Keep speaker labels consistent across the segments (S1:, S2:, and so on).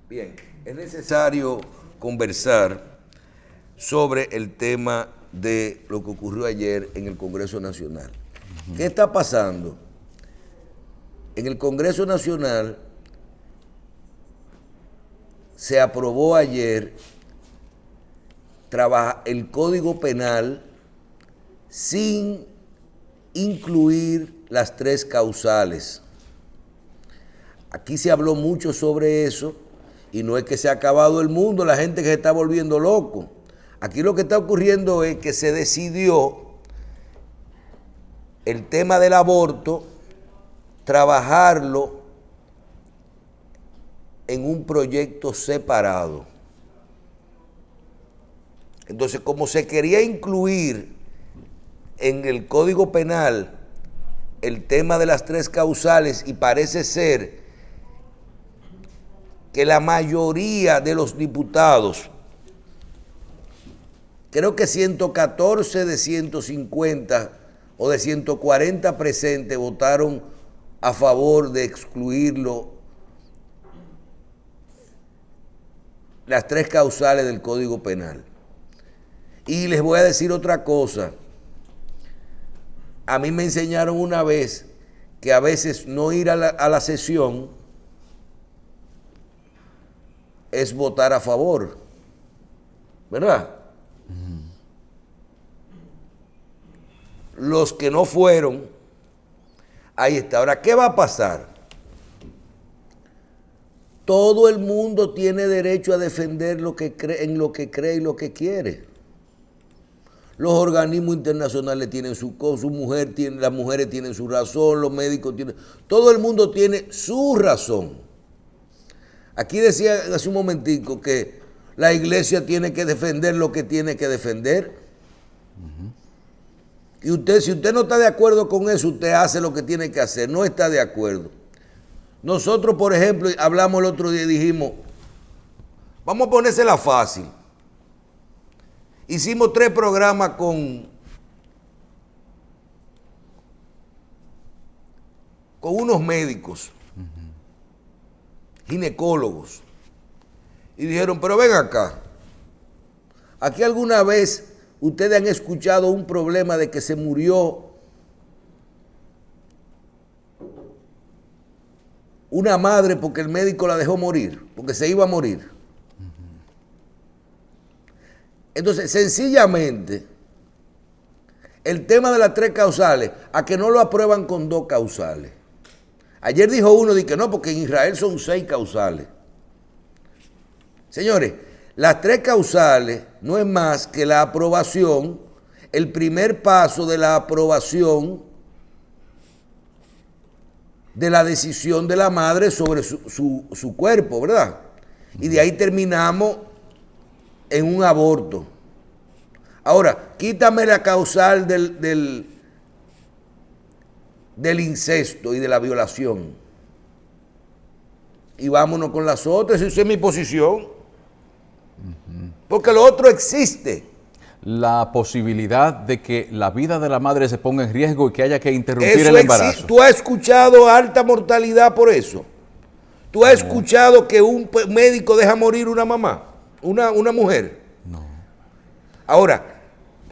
S1: Bien, es necesario conversar sobre el tema de lo que ocurrió ayer en el Congreso Nacional. ¿Qué está pasando? En el Congreso Nacional se aprobó ayer el Código Penal sin incluir las 3 causales. Aquí se habló mucho sobre eso y no es que se ha acabado el mundo, la gente que se está volviendo loco. Aquí lo que está ocurriendo es que se decidió el tema del aborto, trabajarlo en un proyecto separado. Entonces, como se quería incluir en el Código Penal el tema de las 3 causales y parece ser que la mayoría de los diputados, creo que 114 de 150 o de 140 presentes votaron a favor de excluirlo, las 3 causales del Código Penal. Y les voy a decir otra cosa. A mí me enseñaron una vez que a veces no ir a la sesión es votar a favor, ¿verdad? Los que no fueron, ahí está. Ahora, ¿qué va a pasar? Todo el mundo tiene derecho a defender lo que cree, en lo que cree y lo que quiere. Los organismos internacionales tienen su mujer tiene, las mujeres tienen su razón, los médicos tienen, todo el mundo tiene su razón. Aquí decía hace un momentico que la iglesia tiene que defender lo que tiene que defender. Y usted, si usted no está de acuerdo con eso, usted hace lo que tiene que hacer, no está de acuerdo. Nosotros, por ejemplo, hablamos el otro día y dijimos, vamos a ponérsela fácil. Hicimos 3 programas con unos médicos, ginecólogos, y dijeron, pero ven acá, ¿aquí alguna vez ustedes han escuchado un problema de que se murió una madre porque el médico la dejó morir, porque se iba a morir? Entonces, sencillamente, el tema de las 3 causales, a que no lo aprueban con 2 causales. Ayer dijo uno de que no, porque en Israel son 6 causales. Señores, las 3 causales no es más que la aprobación, el primer paso de la aprobación de la decisión de la madre sobre su cuerpo, ¿verdad? Y de ahí terminamos en un aborto. Ahora, quítame la causal del incesto y de la violación. Y vámonos con las otras, esa es mi posición. Porque lo otro existe.
S2: La posibilidad de que la vida de la madre se ponga en riesgo y que haya que interrumpir el embarazo.
S1: ¿Tú has escuchado alta mortalidad por eso? ¿Tú has escuchado que un médico deja morir una mamá, una mujer?
S2: No.
S1: Ahora,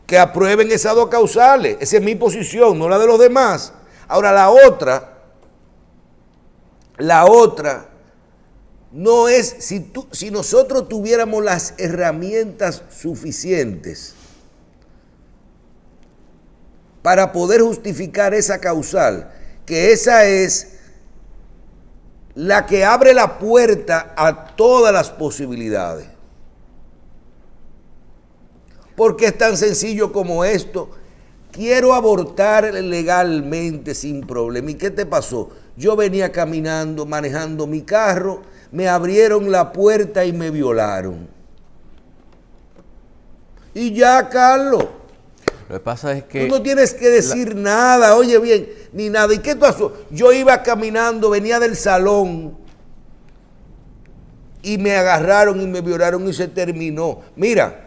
S1: que aprueben esas 2 causales, esa es mi posición, no la de los demás. Ahora, la otra no es, si nosotros tuviéramos las herramientas suficientes para poder justificar esa causal, que esa es la que abre la puerta a todas las posibilidades. Porque es tan sencillo como esto. Quiero abortar legalmente sin problema. ¿Y qué te pasó? Yo venía caminando, manejando mi carro, me abrieron la puerta y me violaron. Y ya, Carlos.
S2: Lo que pasa es que...
S1: Tú no tienes que decir nada, oye bien, ni nada. ¿Y qué pasó? Yo iba caminando, venía del salón y me agarraron y me violaron y se terminó. Mira,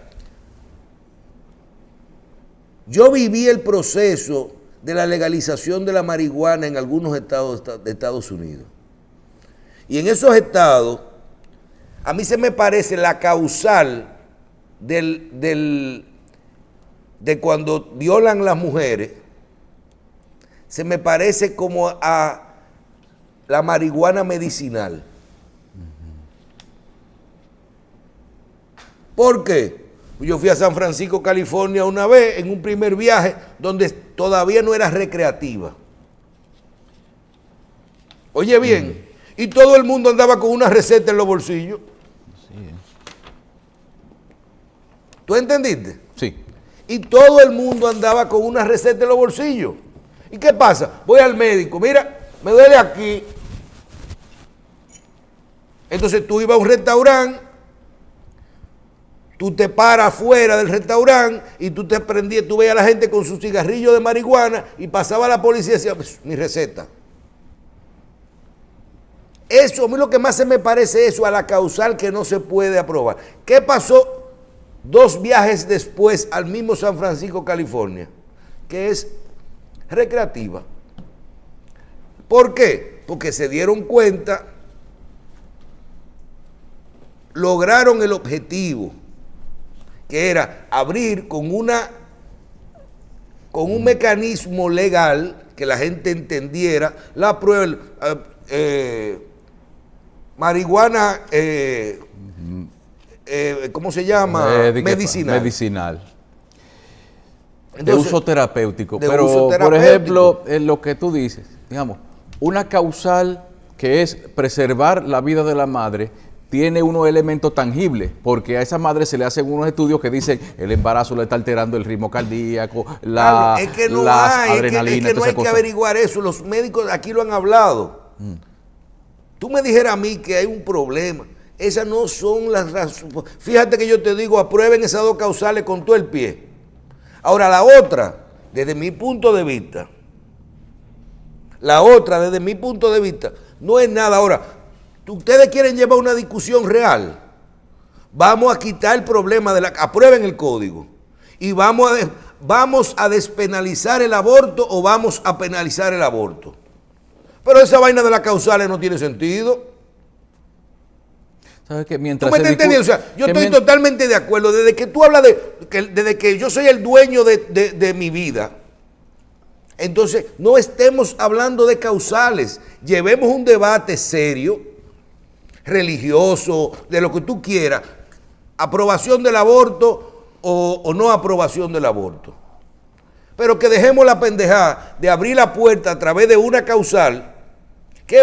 S1: yo viví el proceso de la legalización de la marihuana en algunos estados de Estados Unidos. Y en esos estados A mí se me parece la causal de cuando violan las mujeres, se me parece como a la marihuana medicinal. ¿Por qué? Yo fui a San Francisco, California una vez, en un primer viaje, donde todavía no era recreativa. Oye bien, y todo el mundo andaba con una receta en los bolsillos.
S2: Sí.
S1: ¿Tú entendiste?
S2: Sí.
S1: Y todo el mundo andaba con una receta en los bolsillos. ¿Y qué pasa? Voy al médico, mira, me duele aquí. Entonces tú ibas a un restaurante, tú te paras afuera del restaurante y tú te prendías, tú veías a la gente con su cigarrillo de marihuana y pasaba la policía y decía, pues, mi receta. Eso, a mí lo que más se me parece eso a la causal que no se puede aprobar. ¿Qué pasó 2 viajes después al mismo San Francisco, California? Que es recreativa. ¿Por qué? Porque se dieron cuenta, lograron el objetivo, que era abrir con un mecanismo legal que la gente entendiera la prueba, marihuana, ¿cómo se llama? Medicinal.
S2: Medicinal.
S1: Entonces,
S2: de uso terapéutico.
S1: de
S2: Pero,
S1: uso
S2: por
S1: terapéutico.
S2: ejemplo, en lo que tú dices, digamos, una causal que es preservar la vida de la madre, tiene unos elementos tangibles, porque a esa madre se le hacen unos estudios que dicen el embarazo le está alterando el ritmo cardíaco,
S1: es que no
S2: las
S1: hay,
S2: adrenalinas,
S1: es que no hay que averiguar eso, los médicos aquí lo han hablado. Tú me dijeras a mí que hay un problema, esas no son las razones. Fíjate que yo te digo, aprueben esas 2 causales con todo el pie. Ahora la otra, desde mi punto de vista, no es nada. Ahora, ustedes quieren llevar una discusión real, vamos a quitar el problema aprueben el código y vamos a despenalizar el aborto o vamos a penalizar el aborto. Pero esa vaina de las causales no tiene sentido.
S2: ¿Sabes qué?
S1: ¿Tú me estás entendiendo? O sea, yo estoy totalmente de acuerdo. Desde que tú hablas desde que yo soy el dueño de mi vida, entonces no estemos hablando de causales. Llevemos un debate serio, religioso, de lo que tú quieras. Aprobación del aborto o no aprobación del aborto. Pero que dejemos la pendejada de abrir la puerta a través de una causal, que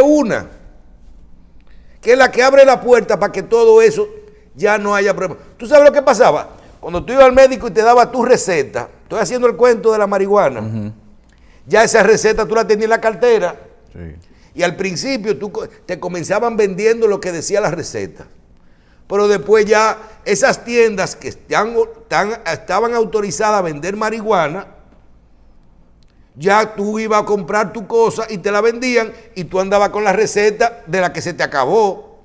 S1: es la que abre la puerta para que todo eso ya no haya problema. ¿Tú sabes lo que pasaba? Cuando tú ibas al médico y te daba tu receta, estoy haciendo el cuento de la marihuana, ya esa receta tú la tenías en la cartera, sí. Y al principio te comenzaban vendiendo lo que decía la receta. Pero después ya esas tiendas que estaban autorizadas a vender marihuana, ya tú ibas a comprar tu cosa y te la vendían y tú andabas con la receta de la que se te acabó.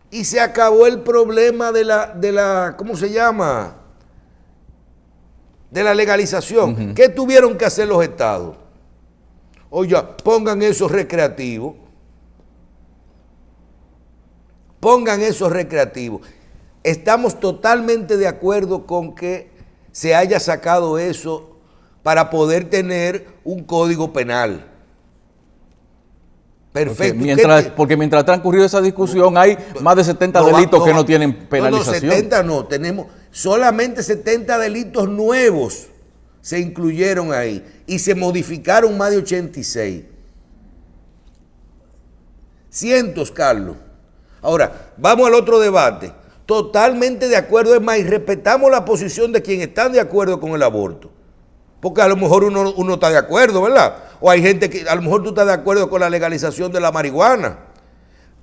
S1: Y se acabó el problema de la ¿cómo se llama? De la legalización. ¿Qué tuvieron que hacer los estados? Oye, pongan eso recreativo. Pongan eso recreativo. Estamos totalmente de acuerdo con que se haya sacado eso para poder tener un código penal. Perfecto.
S2: Porque mientras ha transcurrido esa discusión hay más de 70 delitos que no tienen penalización.
S1: No, 70 no, tenemos solamente 70 delitos nuevos se incluyeron ahí y se modificaron más de 86. Cientos, Carlos. Ahora, vamos al otro debate. Totalmente de acuerdo, es más, y respetamos la posición de quienes están de acuerdo con el aborto. Porque a lo mejor uno está de acuerdo, ¿verdad? O hay gente que a lo mejor tú estás de acuerdo con la legalización de la marihuana.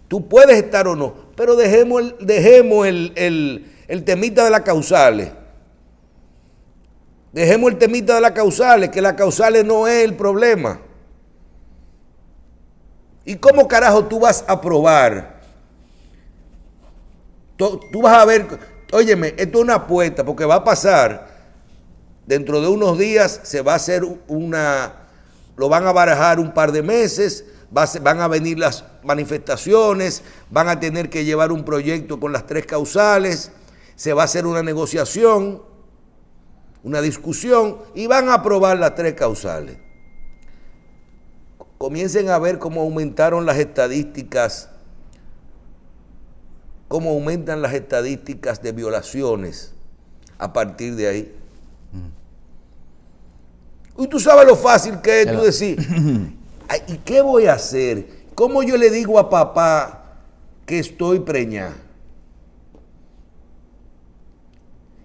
S1: Tú puedes estar o no, pero dejemos el temita de las causales. Dejemos el temita de las causales, que las causales no es el problema. ¿Y cómo carajo tú vas a probar? Tú vas a ver, óyeme, esto es una apuesta, porque va a pasar. Dentro de unos días se va a hacer lo van a barajar un par de meses, van a venir las manifestaciones, van a tener que llevar un proyecto con las 3 causales, se va a hacer una negociación, una discusión y van a aprobar las 3 causales. Comiencen a ver cómo aumentaron las estadísticas, cómo aumentan las estadísticas de violaciones a partir de ahí. Y tú sabes lo fácil que es tú decir, ¿y qué voy a hacer? ¿Cómo yo le digo a papá que estoy preñada?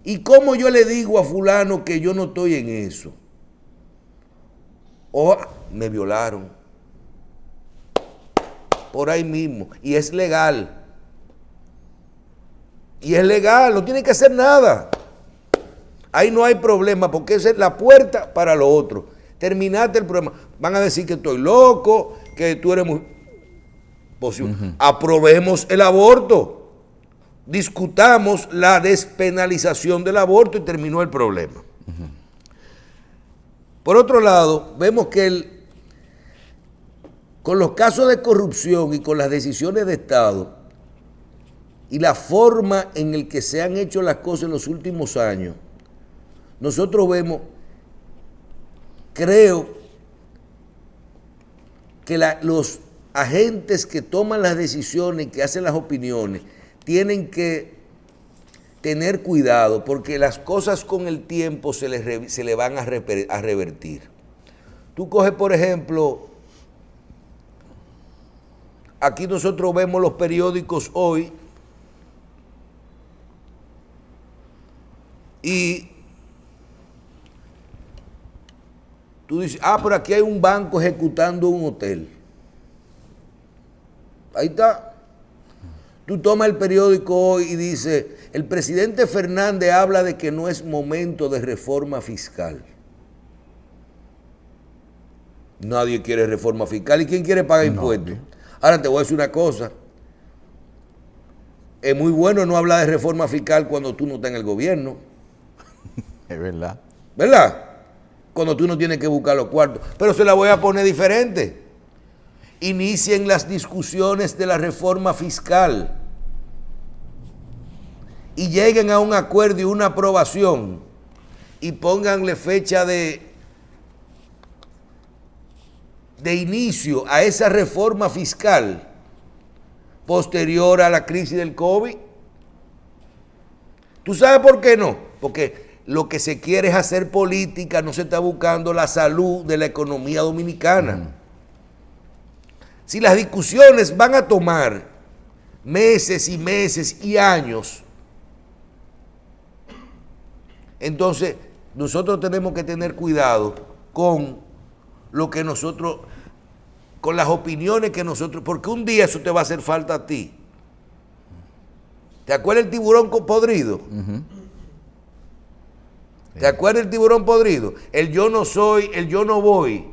S1: ¿Y cómo yo le digo a fulano que yo no estoy en eso? O me violaron. Por ahí mismo. Y es legal. Y es legal, no tiene que hacer nada. Ahí no hay problema porque esa es la puerta para lo otro. Terminaste el problema. Van a decir que estoy loco, que tú eres muy... Aprobemos el aborto. Discutamos la despenalización del aborto y terminó el problema. Por otro lado, vemos que con los casos de corrupción y con las decisiones de Estado y la forma en la que se han hecho las cosas en los últimos años, nosotros vemos, creo, que los agentes que toman las decisiones y que hacen las opiniones tienen que tener cuidado porque las cosas con el tiempo se le van a revertir. Tú coges, por ejemplo, aquí nosotros vemos los periódicos hoy y tú dices, pero aquí hay un banco ejecutando un hotel. Ahí está. Tú tomas el periódico hoy y dice, el presidente Fernández habla de que no es momento de reforma fiscal. Nadie quiere reforma fiscal. ¿Y quién quiere pagar impuestos? Ahora te voy a decir una cosa. Es muy bueno no hablar de reforma fiscal cuando tú no estás en el gobierno.
S2: Es verdad.
S1: ¿Verdad? Cuando tú no tienes que buscar los cuartos. Pero se la voy a poner diferente. Inicien las discusiones de la reforma fiscal y lleguen a un acuerdo y una aprobación y pónganle fecha de inicio a esa reforma fiscal posterior a la crisis del COVID. ¿Tú sabes por qué no? Porque lo que se quiere es hacer política, no se está buscando la salud de la economía dominicana. Si las discusiones van a tomar meses y meses y años, entonces nosotros tenemos que tener cuidado con lo que nosotros, con las opiniones que nosotros, porque un día eso te va a hacer falta a ti. ¿Te acuerdas el tiburón podrido? ¿Te acuerdas el tiburón podrido? El yo no soy, el yo no voy,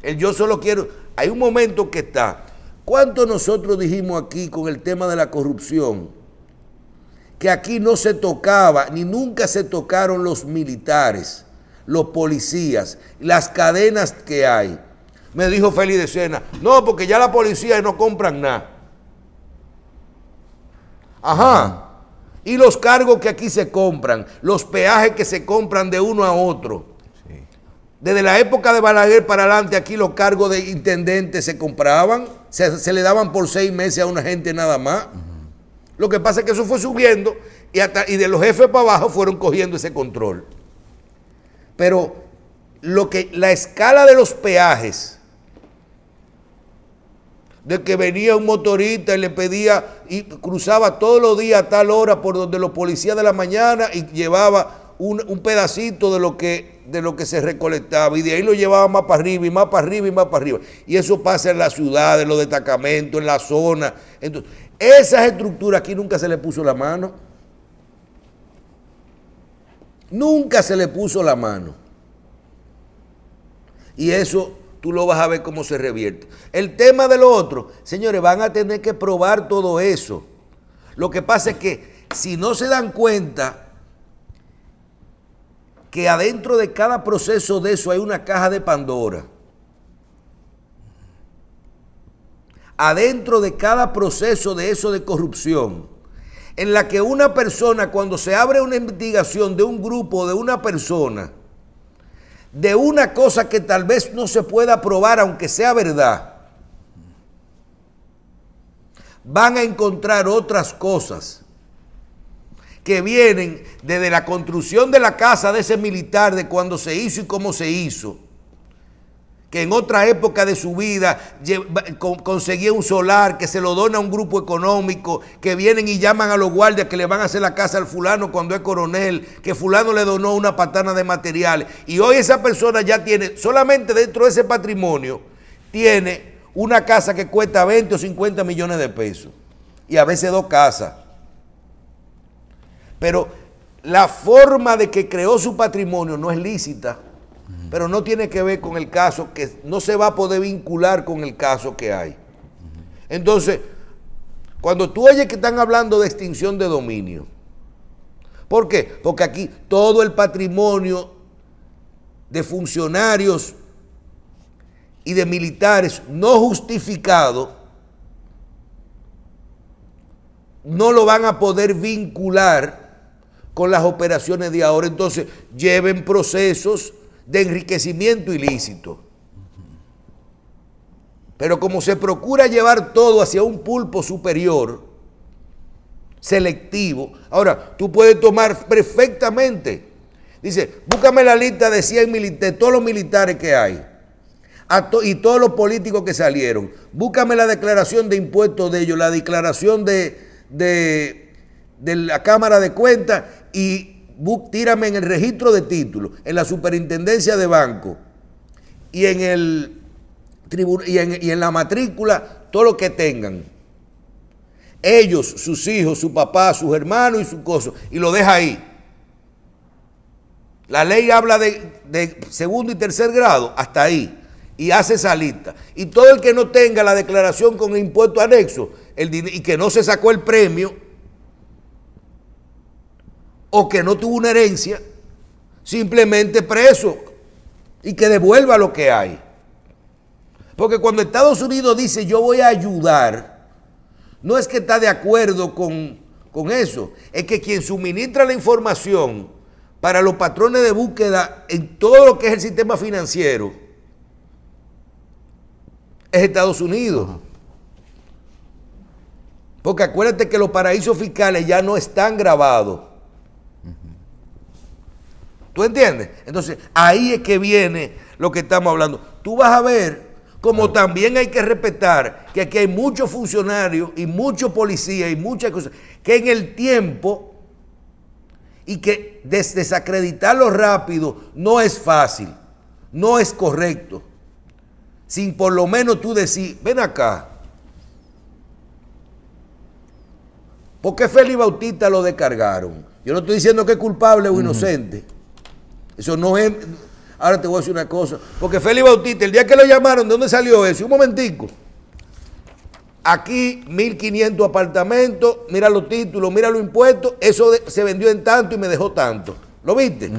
S1: el yo solo quiero... Hay un momento que está. ¿Cuánto nosotros dijimos aquí con el tema de la corrupción? Que aquí no se tocaba, ni nunca se tocaron los militares, los policías, las cadenas que hay. Me dijo Félix de Sena, no, porque ya la policía no compran nada. Ajá. Y los cargos que aquí se compran, los peajes que se compran de uno a otro. Desde la época de Balaguer para adelante, aquí los cargos de intendente se compraban, se le daban por 6 meses a una gente nada más. Lo que pasa es que eso fue subiendo y de los jefes para abajo fueron cogiendo ese control. Pero la escala de los peajes, de que venía un motorista y le pedía, y cruzaba todos los días a tal hora por donde los policías de la mañana y llevaba un pedacito de lo que se recolectaba y de ahí lo llevaba más para arriba y más para arriba y más para arriba. Y eso pasa en la ciudad, en los destacamentos, en la zona. Entonces, esas estructuras aquí nunca se le puso la mano. Nunca se le puso la mano. Y eso tú lo vas a ver cómo se revierte. El tema de lo otro, señores, van a tener que probar todo eso. Lo que pasa es que si no se dan cuenta que adentro de cada proceso de eso hay una caja de Pandora. adentro de cada proceso de eso de corrupción, en la que una persona, cuando se abre una investigación de un grupo, de una persona, de una cosa que tal vez no se pueda probar, aunque sea verdad, van a encontrar otras cosas que vienen desde la construcción de la casa de ese militar, de cuando se hizo y cómo se hizo, que en otra época de su vida conseguía un solar, que se lo dona a un grupo económico, que vienen y llaman a los guardias que le van a hacer la casa al fulano cuando es coronel, que fulano le donó una patana de materiales, y hoy esa persona ya tiene, solamente dentro de ese patrimonio, tiene una casa que cuesta 20 o 50 millones de pesos, y a veces 2 casas. Pero la forma de que creó su patrimonio no es lícita, pero no tiene que ver con el caso, que no se va a poder vincular con el caso que hay. Entonces, cuando tú oyes que están hablando de extinción de dominio, ¿por qué? Porque aquí todo el patrimonio de funcionarios y de militares no justificado no lo van a poder vincular con las operaciones de ahora. Entonces, lleven procesos de enriquecimiento ilícito. Pero como se procura llevar todo hacia un pulpo superior, selectivo, ahora, tú puedes tomar perfectamente, dice, búscame la lista de 100 militares, todos los militares que hay, y todos los políticos que salieron, búscame la declaración de impuestos de ellos, la declaración de la Cámara de Cuentas, y tírame en el registro de títulos, en la superintendencia de banco y en la matrícula, todo lo que tengan. Ellos, sus hijos, su papá, sus hermanos y sus cosas, y lo deja ahí. La ley habla de segundo y tercer grado, hasta ahí, y hace esa lista. Y todo el que no tenga la declaración con el impuesto anexo y que no se sacó el premio, o que no tuvo una herencia, simplemente preso y que devuelva lo que hay. Porque cuando Estados Unidos dice yo voy a ayudar, no es que está de acuerdo con eso, es que quien suministra la información para los patrones de búsqueda en todo lo que es el sistema financiero es Estados Unidos. Porque acuérdate que los paraísos fiscales ya no están grabados. ¿Tú entiendes? Entonces, ahí es que viene lo que estamos hablando. Tú vas a ver como también hay que respetar que aquí hay muchos funcionarios y muchos policías y muchas cosas que en el tiempo, y que desacreditarlo rápido no es fácil, no es correcto, sin por lo menos tú decir, ven acá, ¿por qué Félix Bautista lo descargaron? Yo no estoy diciendo que es culpable o inocente. Eso no es. Ahora te voy a decir una cosa. Porque Félix Bautista, el día que lo llamaron, ¿de dónde salió eso? Un momentico. Aquí, 1.500 apartamentos, mira los títulos, mira los impuestos, eso se vendió en tanto y me dejó tanto. ¿Lo viste?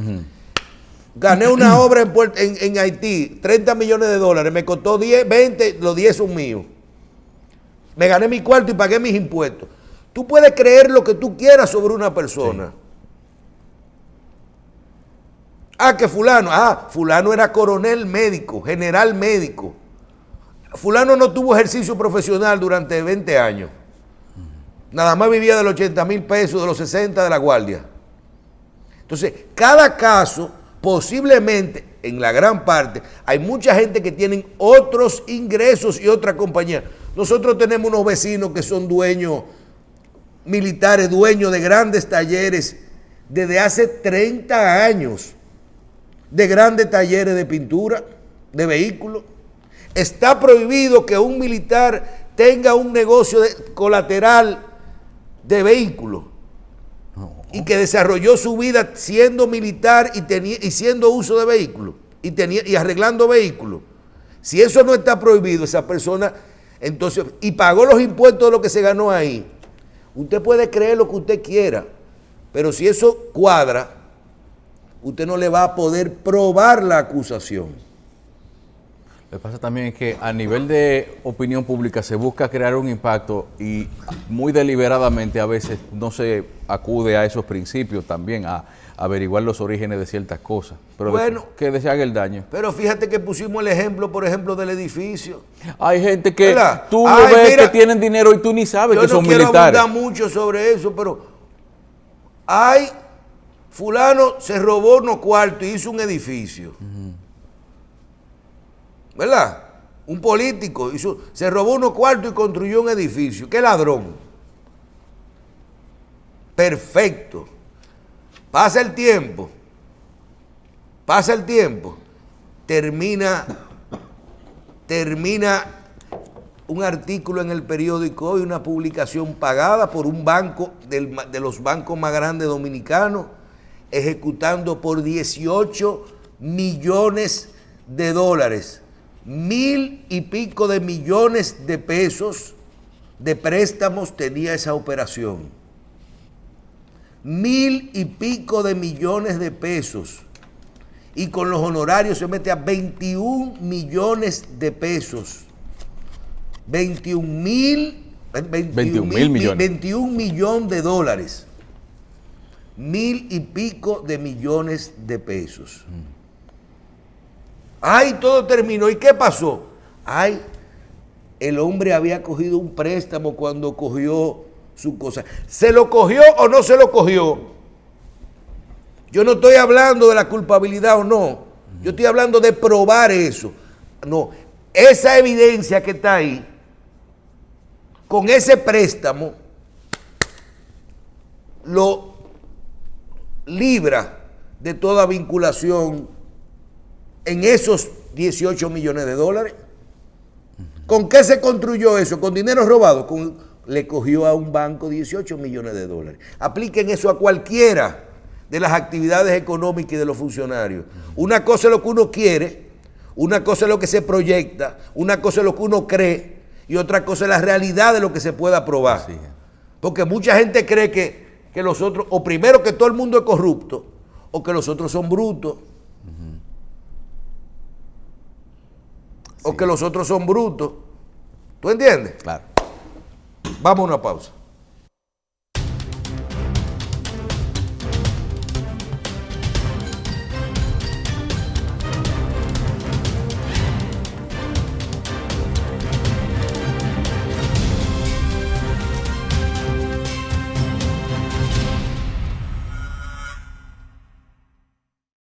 S1: Gané una obra en Haití, 30 millones de dólares, me costó 10, 20, los 10 son míos. Me gané mi cuarto y pagué mis impuestos. Tú puedes creer lo que tú quieras sobre una persona. Sí. Que fulano era coronel médico, general médico. Fulano no tuvo ejercicio profesional durante 20 años. Nada más vivía de los 80,000 pesos, de los 60 de la guardia. Entonces, cada caso, posiblemente, en la gran parte, hay mucha gente que tienen otros ingresos y otra compañía. Nosotros tenemos unos vecinos que son dueños militares, dueños de grandes talleres desde hace 30 años. De grandes talleres de pintura, de vehículos. Está prohibido que un militar tenga un negocio colateral de vehículos. Y que desarrolló su vida siendo militar y siendo uso de vehículos y arreglando vehículos. Si eso no está prohibido, esa persona, entonces, y pagó los impuestos de lo que se ganó ahí, usted puede creer lo que usted quiera, pero si eso cuadra, usted no le va a poder probar la acusación.
S2: Lo que pasa también es que a nivel de opinión pública se busca crear un impacto y muy deliberadamente a veces no se acude a esos principios también, a averiguar los orígenes de ciertas cosas. Pero
S1: Bueno,
S2: que se haga el daño.
S1: Pero fíjate que pusimos el ejemplo, por ejemplo, del edificio.
S2: Hay gente que
S1: ¿Verdad?
S2: tú
S1: Ay,
S2: ves
S1: mira,
S2: que tienen dinero y tú ni sabes que
S1: Yo no
S2: son
S1: quiero
S2: militares.
S1: abundar mucho sobre eso, pero fulano se robó unos cuartos y hizo un edificio. ¿Verdad? Un político se robó unos cuartos y construyó un edificio. ¡Qué ladrón! Perfecto. Pasa el tiempo. Termina un artículo en el periódico Hoy, una publicación pagada por un banco de los bancos más grandes dominicanos, ejecutando por 18 millones de dólares, 1,000 y pico de millones de pesos de préstamos tenía esa operación. 1,000 y pico de millones de pesos. Y con los honorarios se mete a 21 millones de pesos. 21 mil millones. 21 millones de dólares. 1,000 y pico de millones de pesos. Todo terminó. ¿Y qué pasó? El hombre había cogido un préstamo cuando cogió su cosa. ¿Se lo cogió o no se lo cogió? Yo no estoy hablando de la culpabilidad o no. Yo estoy hablando de probar eso. No, esa evidencia que está ahí, con ese préstamo, lo libra de toda vinculación en esos 18 millones de dólares. ¿Con qué se construyó eso? ¿Con dinero robado? Le cogió a un banco 18 millones de dólares. Apliquen eso a cualquiera de las actividades económicas y de los funcionarios. Una cosa es lo que uno quiere, una cosa es lo que se proyecta, una cosa es lo que uno cree y otra cosa es la realidad de lo que se pueda probar. Sí. Porque mucha gente cree que los otros, o primero que todo el mundo es corrupto, o que los otros son brutos. O que los otros son brutos. ¿Tú entiendes?
S2: Claro.
S1: Vamos a una pausa.